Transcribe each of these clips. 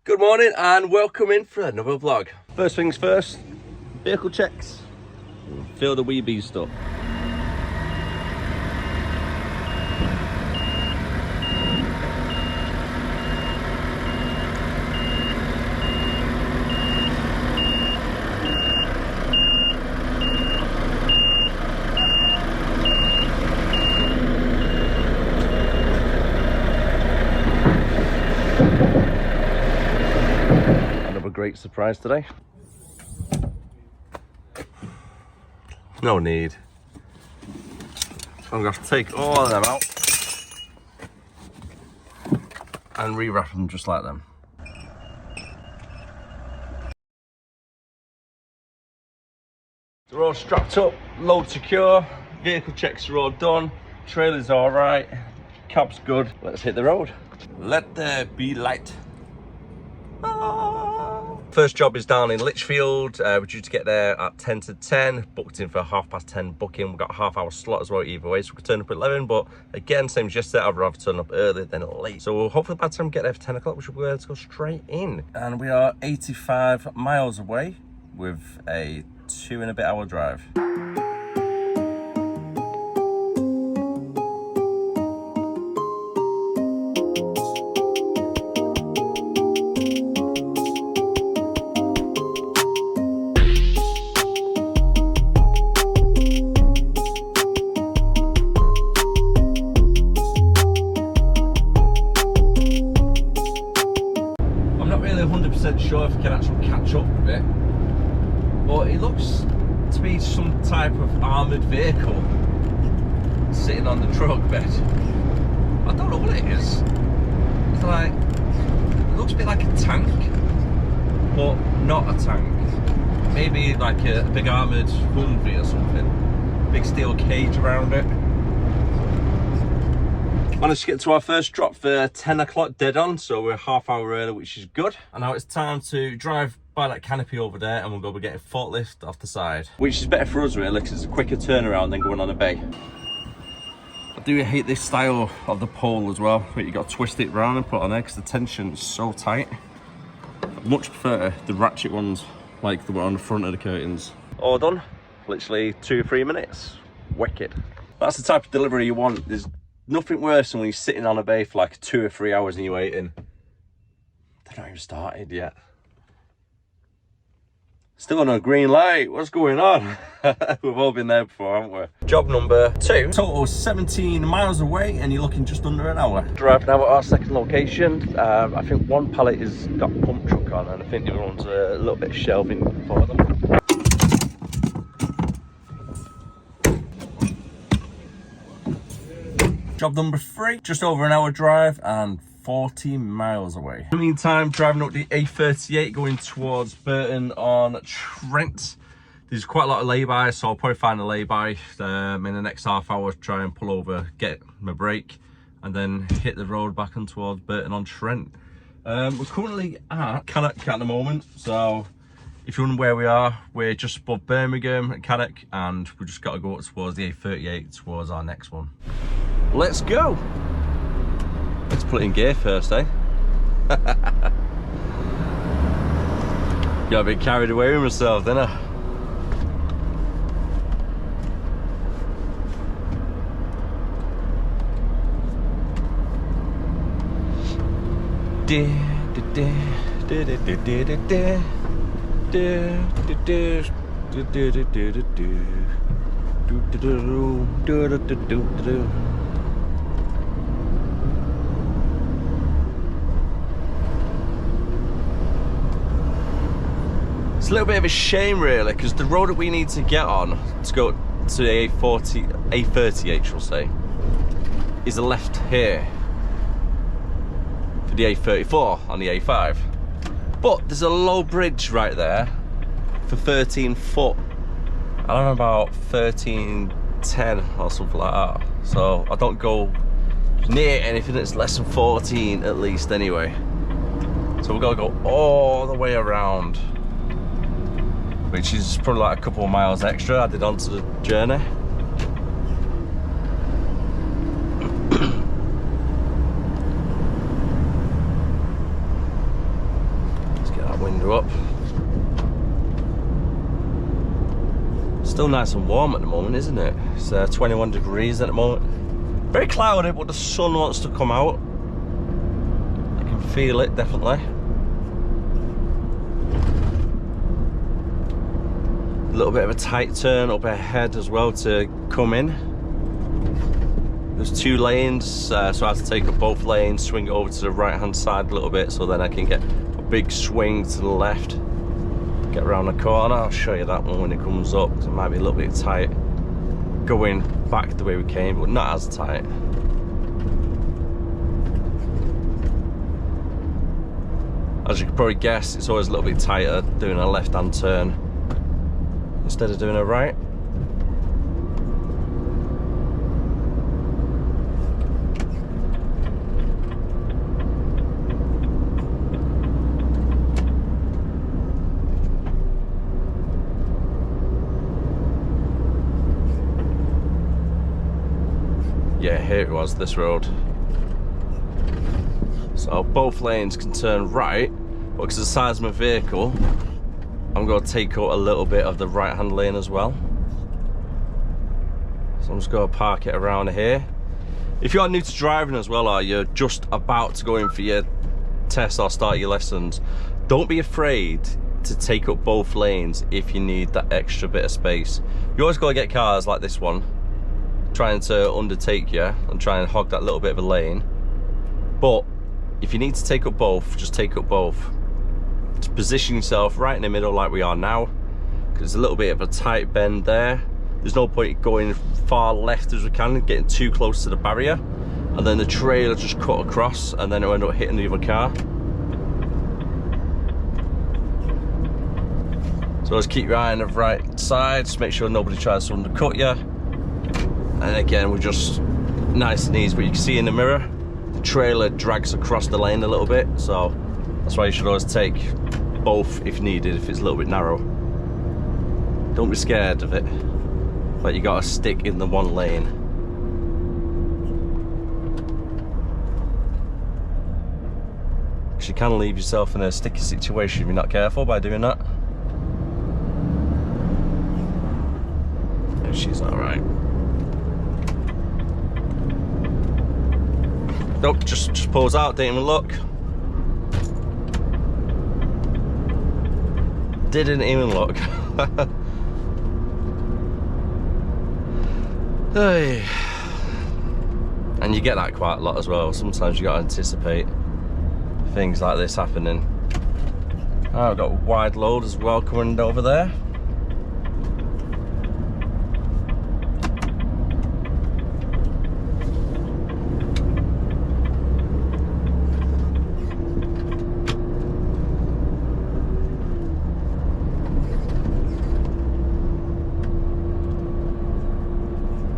Good morning and welcome in for another vlog. First things first, vehicle checks. Fill the wee bee stuff. Great surprise today. No need. I'm gonna have to take all of them out and rewrap them just like them. They're all strapped up, load secure, vehicle checks are all done, trailer's all right, cab's good. Let's hit the road. Let there be light. First job is down in Lichfield. We're due to get there at 10 to 10, booked in for a 10:30 booking. We've got a half-hour slot as well either way, so we can turn up at 11, but again, same as yesterday, I'd rather turn up early than late. So hopefully by the time we get there for 10 o'clock, we should be able to go straight in. And we are 85 miles away with a 2 and a bit hour drive. Sure if we can actually catch up with it, but it looks to be some type of armoured vehicle sitting on the truck bed. I don't know what it is. It's like, it looks a bit like a tank, but not a tank. Maybe like a big armoured Humvee or something. Big steel cage around it. Managed to get to our first drop for 10 o'clock dead on, so we're half hour early, which is good. And now it's time to drive by that canopy over there and we'll go be getting forklift off the side. Which is better for us really, because it's a quicker turnaround than going on a bay. I do hate this style of the pole as well, but you got to twist it round and put it on there because the tension is so tight. I much prefer the ratchet ones, like the one on the front of the curtains. All done, literally 2 or 3 minutes. Wicked. That's the type of delivery you want. There's nothing worse than when you're sitting on a bay for like 2 or 3 hours and you're waiting. They're not even started yet. Still on a green light. What's going on? We've all been there before, haven't we? Job number 2. Total 17 miles away and you're looking just under an hour. Driving now at our second location. I think one pallet has got a pump truck on and I think the other one's a little bit of shelving for them. Job number 3, just over an hour drive and 14 miles away. In the meantime, driving up the A38 going towards Burton on Trent. There's quite a lot of lay-by, so I'll probably find a lay-by in the next half hour, try and pull over, get my break, and then hit the road back on towards Burton on Trent. We're currently at Cannock at the moment, so if you're wondering where we are, we're just above Birmingham at Cannock, and we just got to go up towards the A38 towards our next one. Let's go. Let's put it in gear first, eh? Got a bit carried away with myself, didn't I? It's a little bit of a shame really, because the road that we need to get on to go to the A38 shall say, is a left here for the A34 on the A5. But there's a low bridge right there for 13 foot. And I'm about 13.10 or something like that. So I don't go near anything that's less than 14 at least anyway. So we've got to go all the way around, which is probably like a couple of miles extra added onto the journey. window up. Still nice and warm at the moment, isn't it? It's 21 degrees at the moment. Very cloudy, but the sun wants to come out. I can feel it, definitely. A little bit of a tight turn up ahead as well to come in. There's 2 lanes, so I have to take up both lanes, swing it over to the right hand side a little bit, so then I can get a big swing to the left. Get around the corner. I'll show you that one when it comes up, because it might be a little bit tight going back the way we came, but not as tight. As you can probably guess, it's always a little bit tighter doing a left hand turn instead of doing a right. Yeah, here it was, this road. So both lanes can turn right, but because of the size of my vehicle, I'm going to take out a little bit of the right hand lane as well. So I'm just going to park it around here. If you're new to driving as well, or you're just about to go in for your test or start your lessons, don't be afraid to take up both lanes if you need that extra bit of space. You always got to get cars like this one trying to undertake you and try and hog that little bit of a lane, but if you need to take up both, just take up both. To position yourself right in the middle like we are now, because there's a little bit of a tight bend there. There's no point going far left as we can, getting too close to the barrier, and then the trailer just cut across and then it'll end up hitting the other car. So just keep your eye on the right side, just make sure nobody tries to undercut you. And again, we're just nice and easy, but you can see in the mirror, the trailer drags across the lane a little bit, so that's why you should always take both if needed, if it's a little bit narrow. Don't be scared of it, but you gotta stick in the one lane. Because you can leave yourself in a sticky situation if you're not careful by doing that. Yeah, she's alright. Nope, just pulls out, didn't even look. Didn't even look. Hey. And you get that quite a lot as well. Sometimes you gotta anticipate things like this happening. Oh, I've got a wide load as well coming over there.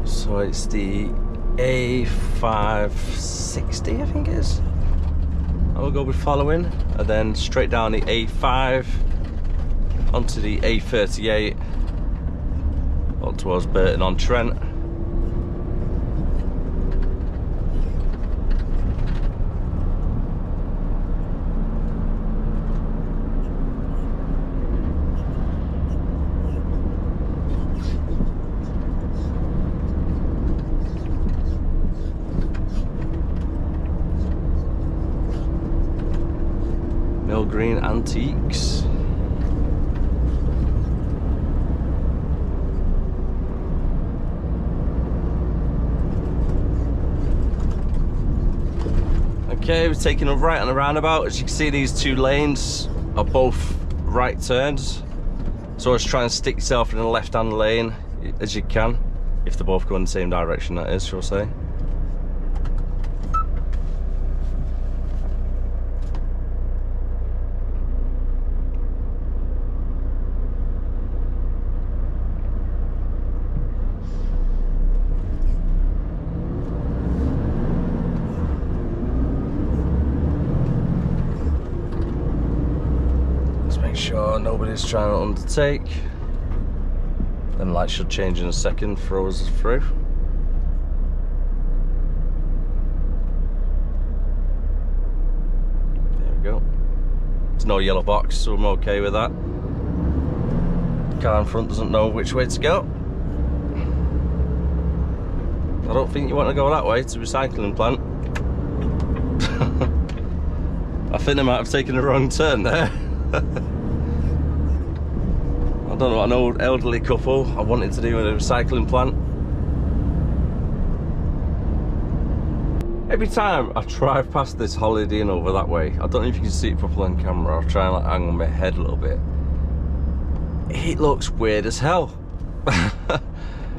So it's the A560, I think it is. I'll go be following, and then straight down the A5 onto the A38 on towards Burton-on-Trent. Green Antiques. Okay, we're taking a right on a roundabout. As you can see, these 2 lanes are both right turns. So just try and stick yourself in a left-hand lane as you can, if they both go in the same direction, that is, shall I say. Sure nobody's trying to undertake. Then lights should change in a second, throw us through. There we go. There's no yellow box, so I'm okay with that. Car in front doesn't know which way to go. I don't think you want to go that way to the recycling plant. I think I might have taken a wrong turn there. I don't know, an old elderly couple I wanted to do in a recycling plant. Every time I drive past this Holiday Inn over that way, I don't know if you can see it properly on camera, I'll try and like angle my head a little bit. It looks weird as hell.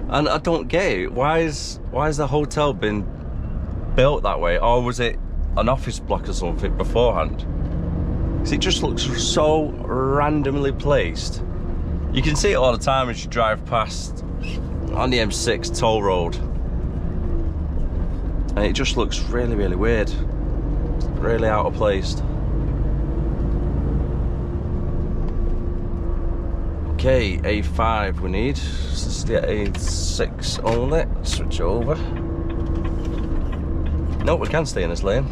And I don't get it. Why is the hotel been built that way? Or was it an office block or something beforehand? Because it just looks so randomly placed. You can see it all the time as you drive past on the M6 toll road. And it just looks really, really weird. Really out of place. Okay, A5 we need. This is the A6 only. Switch over. No, we can stay in this lane.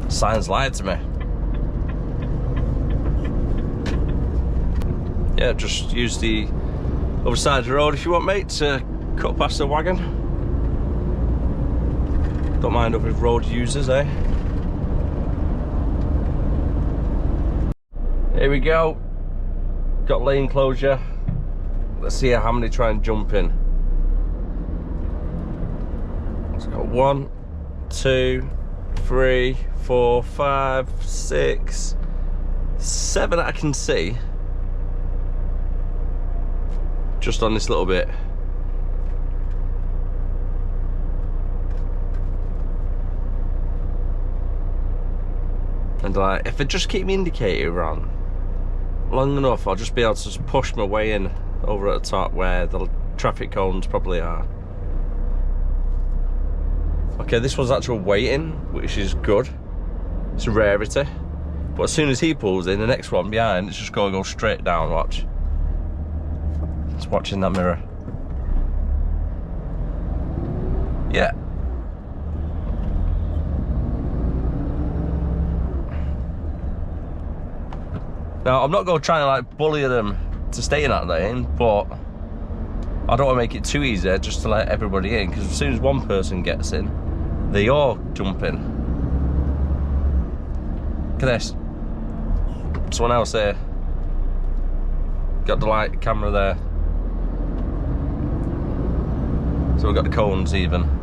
Signs lied to me. Yeah, just use the other side of the road if you want, mate, to cut past the wagon. Don't mind other road users, eh? Here we go. Got lane closure. Let's see how many try and jump in. Let's go 1, 2, 3, 4, 5, 6, 7 I can see. Just on this little bit. And like, if I just keep my indicator on long enough, I'll just be able to just push my way in over at the top where the traffic cones probably are. Okay, this one's actual waiting, which is good. It's a rarity. But as soon as he pulls in, the next one behind, it's just gonna go straight down, watch. It's watching that mirror. Yeah. Now, I'm not going to try and like bully them to stay in that lane, but I don't want to make it too easy just to let everybody in, because as soon as one person gets in, they all jump in. Look at this. Someone else here. Got the light camera there. So we've got the cones even.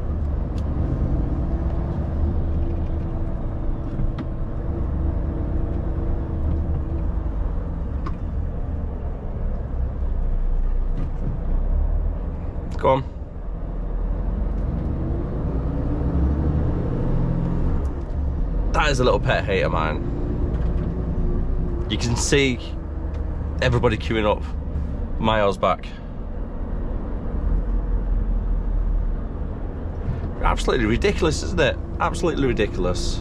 Go on. That is a little pet hate of mine. You can see everybody queuing up miles back. Absolutely ridiculous, isn't it? Absolutely ridiculous.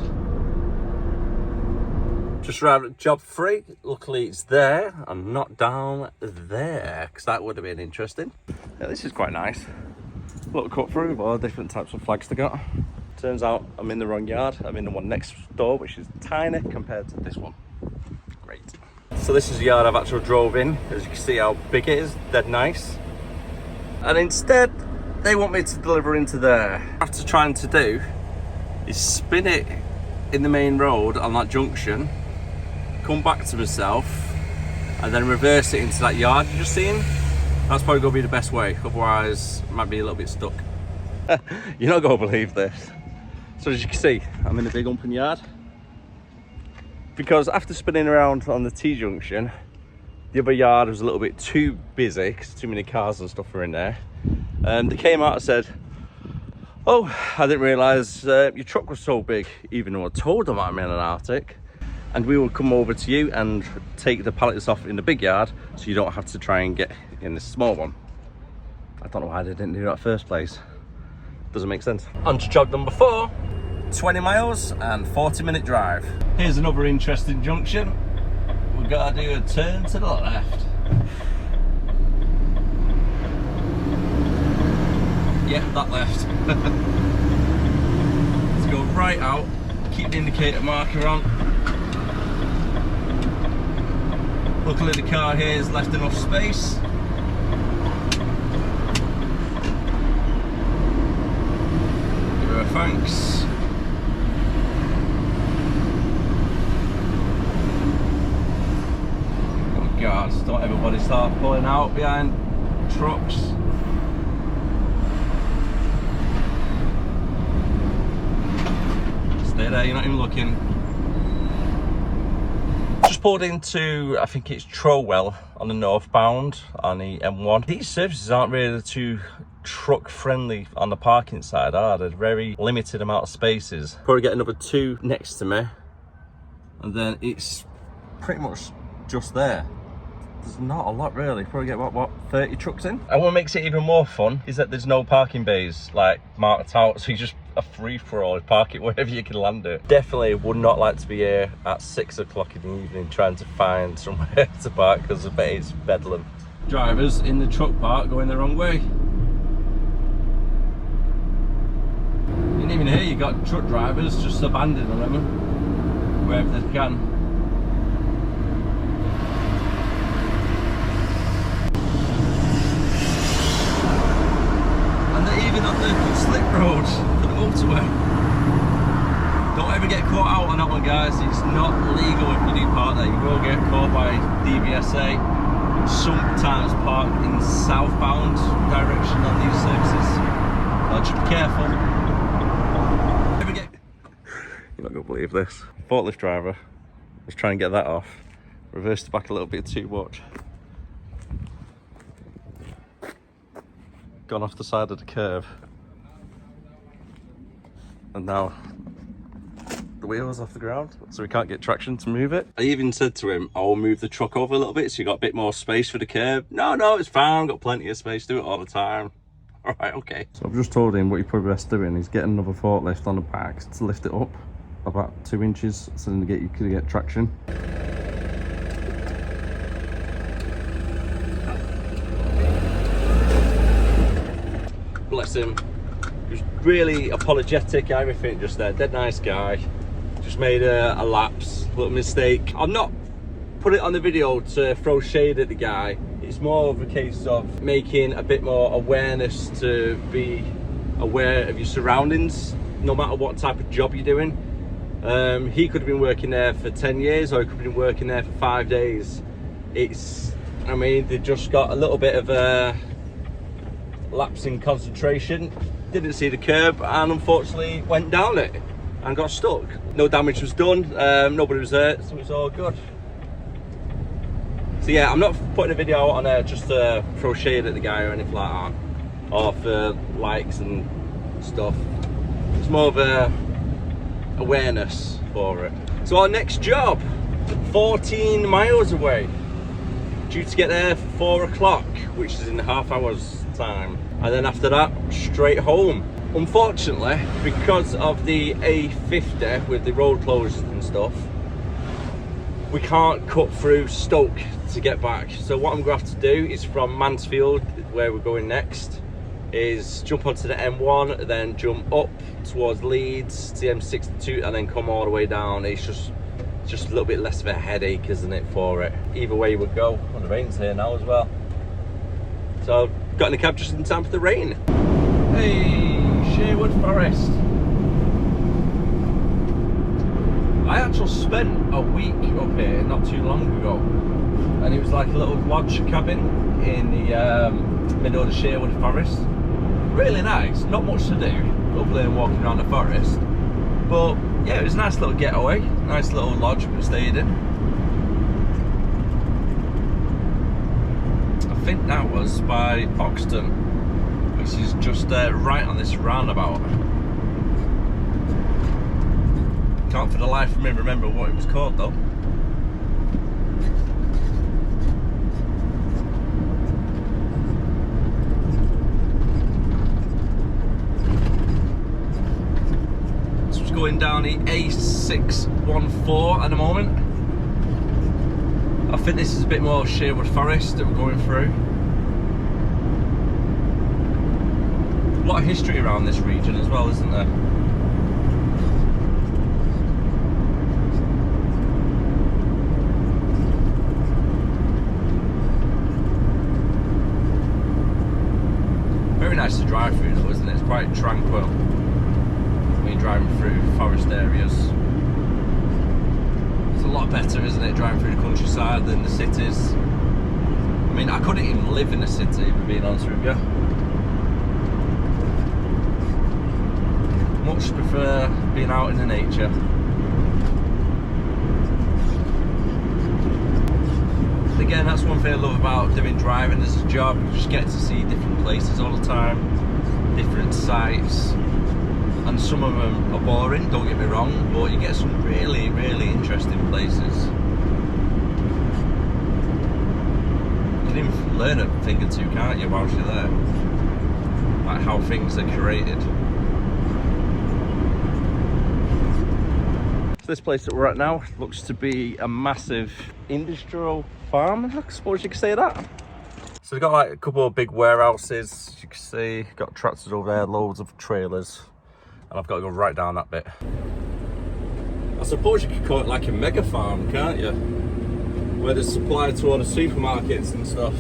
Just arrived at job 3. Luckily it's there and not down there, because that would have been interesting. Yeah, this is quite nice. Little cut through with all the different types of flags they got. Turns out I'm in the wrong yard. I'm in the one next door, which is tiny compared to this one. Great. So this is the yard I've actually drove in. As you can see how big it is, dead nice. And instead, they want me to deliver into there. What I have to try to do is spin it in the main road on that junction, come back to myself, and then reverse it into that yard you just seen. That's probably going to be the best way, otherwise I might be a little bit stuck. You're not going to believe this. So as you can see, I'm in a big open yard. Because after spinning around on the T-junction, the other yard was a little bit too busy, because too many cars and stuff were in there. They came out and said, oh, I didn't realise your truck was so big, even though I told them I'm in an Arctic. And we will come over to you and take the pallets off in the big yard, so you don't have to try and get in the small one. I don't know why they didn't do that in the first place. Doesn't make sense. On to job number 4, 20 miles and 40-minute drive. Here's another interesting junction. We've got to do a turn to the left. Yep, that left. Let's go right out, keep the indicator marker on. Luckily the car here has left enough space. Give her a thanks. Oh God, don't everybody start pulling out behind trucks. Stay there, you're not even looking. Just pulled into, I think it's Trowell on the northbound on the M1. These services aren't really too truck friendly on the parking side, are they? There's very limited amount of spaces. Probably get another 2 next to me, and then it's pretty much just there. There's not a lot really. Probably get what 30 trucks in. And what makes it even more fun is that there's no parking bays like marked out, so you just a free for all, park it wherever you can land it. Definitely would not like to be here at 6 o'clock in the evening trying to find somewhere to park, because I bet it's bedlam. Drivers in the truck park going the wrong way. You didn't even hear you got truck drivers just abandoning them wherever they can. Even on the slip road for the motorway. Don't ever get caught out on that one, guys. It's not legal if you do park there. You will get caught by DVSA. Sometimes park in southbound direction on these services. So just be careful. You're not gonna believe this. Forklift driver was trying to get that off. Reversed it back a little bit too much. Gone off the side of the curb, and now the wheel's off the ground, so we can't get traction to move it. I even said to him, I will move the truck over a little bit so you got a bit more space for the curb. No, it's fine, I've got plenty of space, do it all the time. All right, okay. So I've just told him what he probably best doing is get another forklift on the back to lift it up about 2 inches, so then you could get traction. Bless him. He was really apologetic, everything just there. Dead nice guy. Just made a lapse, little mistake. I'm not put it on the video to throw shade at the guy. It's more of a case of making a bit more awareness, to be aware of your surroundings, no matter what type of job you're doing. He could have been working there for 10 years, or he could have been working there for 5 days. I mean, they just got a little bit of a lapse in concentration, didn't see the curb, and unfortunately went down it and got stuck. No damage was done, nobody was hurt, so it's all good. So yeah, I'm not putting a video out on there just to throw shade at the guy or anything like that, or for likes and stuff. It's more of a awareness for it. So our next job, 14 miles away, due to get there for 4 o'clock, which is in half hour's time, and then after that straight home. Unfortunately, because of the A50 with the road closures and stuff, we can't cut through Stoke to get back. So what I'm going to have to do is from Mansfield, where we're going next, is jump onto the M1, then jump up towards Leeds to the M62, and then come all the way down. It's just a little bit less of a headache, isn't it, for it? Either way we go. Well, the rain's here now as well, so got in the cab just in time for the rain. Hey, Sherwood Forest. I actually spent a week up here not too long ago, and it was like a little lodge cabin in the middle of the Sherwood Forest. Really nice, not much to do other than walking around the forest, but yeah, it was a nice little getaway, nice little lodge we stayed in. I think that was by Oxton, which is just right on this roundabout. Can't for the life of me remember what it was called though. So it's going down the A614 at the moment. I think this is a bit more Sherwood Forest that we're going through. A lot of history around this region as well, isn't there? quite tranquil when you're driving through forest areas. It's a lot better, isn't it, driving through the countryside than the cities. I mean, I couldn't even live in a city, if I'm being honest with you. Much prefer being out in the nature. Again, that's one thing I love about doing driving as a job. You just get to see different places all the time, different sights, and some of them are boring, don't get me wrong, but you get some really, really interesting places. You can even learn a thing or two, can't you, whilst you're there? Like how things are created. So this place that we're at now looks to be a massive industrial farm, I suppose you could say that. So we've got like a couple of big warehouses, you can see, got tractors over there, loads of trailers, and I've got to go right down that bit. I suppose you could call it like a mega farm, can't you? Where there's supply to all the supermarkets and stuff.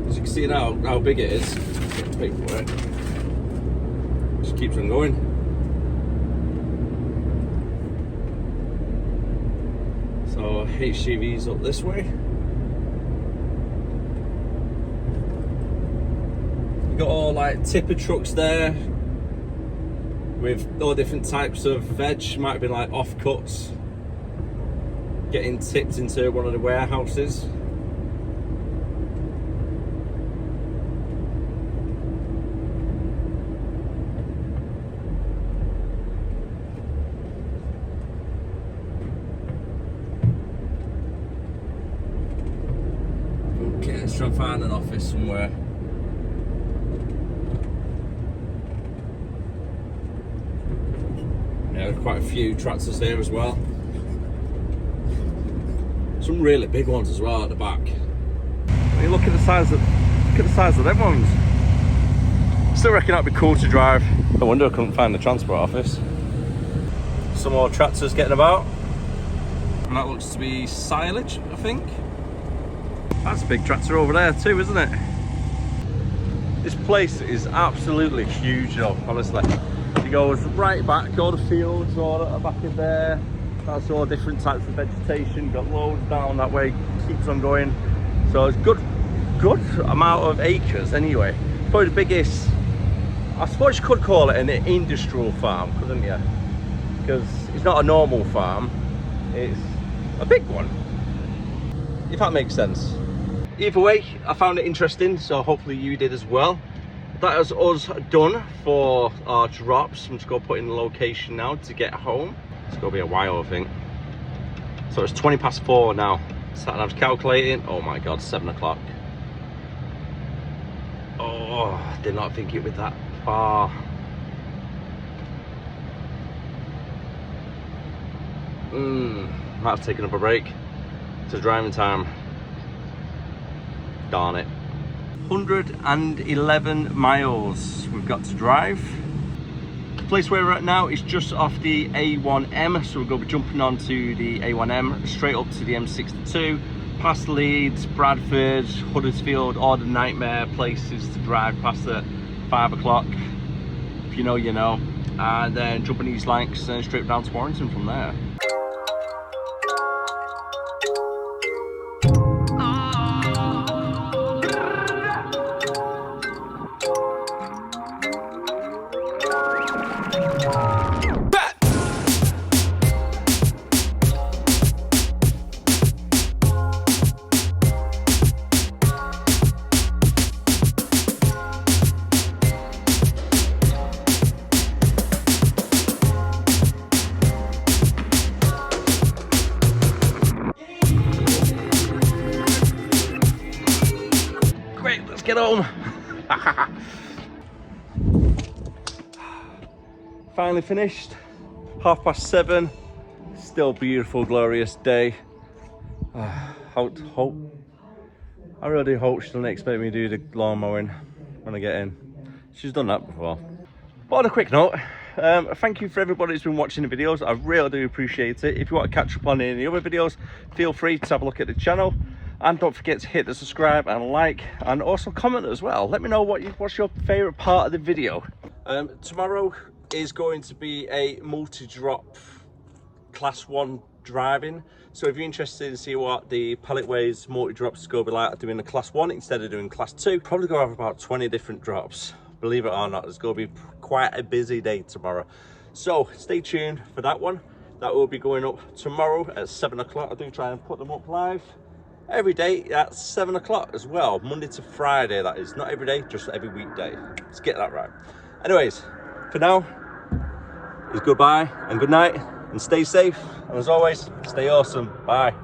As you can see now how big it is, big for it. Just keeps on going. So HGV's up this way. You've got all like tipper trucks there with all different types of veg. Might have been like offcuts getting tipped into one of the warehouses. Okay, let's try and find an office somewhere. Yeah, there's quite a few tractors here as well. Some really big ones as well at the back. When you look at the size of them ones. Still reckon that'd be cool to drive. No wonder I couldn't find the transport office. Some more tractors getting about. And that looks to be silage, I think. That's a big tractor over there too, isn't it? This place is absolutely huge though, honestly. It goes right back, all the fields all at the back of there. That's all different types of vegetation. Got loads down that way, keeps on going. So it's good amount of acres anyway. Probably the biggest, I suppose you could call it an industrial farm, couldn't you? Because it's not a normal farm, it's a big one, if that makes sense. Either way, I found it interesting, so hopefully you did as well. That is us done for our drops. I'm just going to put in the location now to get home. It's going to be a while, I think. So it's 4:20 now. Sat-nav's calculating. Oh my god, 7 o'clock. Oh, I did not think it was that far. Might have taken up a break to driving time. Darn it. 111 miles we've got to drive. The place where we're at now is just off the A1M, so we're going to be jumping onto the A1M straight up to the M62, past Leeds, Bradford, Huddersfield, all the nightmare places to drive past at 5 o'clock. If you know, you know. And then jumping East Lancs and straight down to Warrington from there. Get home. Finally finished. 7:30. Still beautiful, glorious day. I really hope she doesn't expect me to do the lawn mowing when I get in. She's done that before. But on a quick note, thank you for everybody who's been watching the videos. I really do appreciate it. If you want to catch up on any other videos, feel free to have a look at the channel. And don't forget to hit the subscribe and like, and also comment as well. Let me know what's your favorite part of the video. Tomorrow is going to be a multi-drop class 1 driving. So if you're interested in see what the pallet ways multi-drops is going to be like doing the class 1 instead of doing class 2, probably going to have about 20 different drops. Believe it or not, it's going to be quite a busy day tomorrow. So stay tuned for that one. That will be going up tomorrow at 7 o'clock. I do try and put them up live every day at 7 o'clock as well. Monday to Friday, that is. Not every day, just every weekday. Let's get that right. Anyways, for now, it's goodbye and good night, and stay safe. And as always, stay awesome. Bye.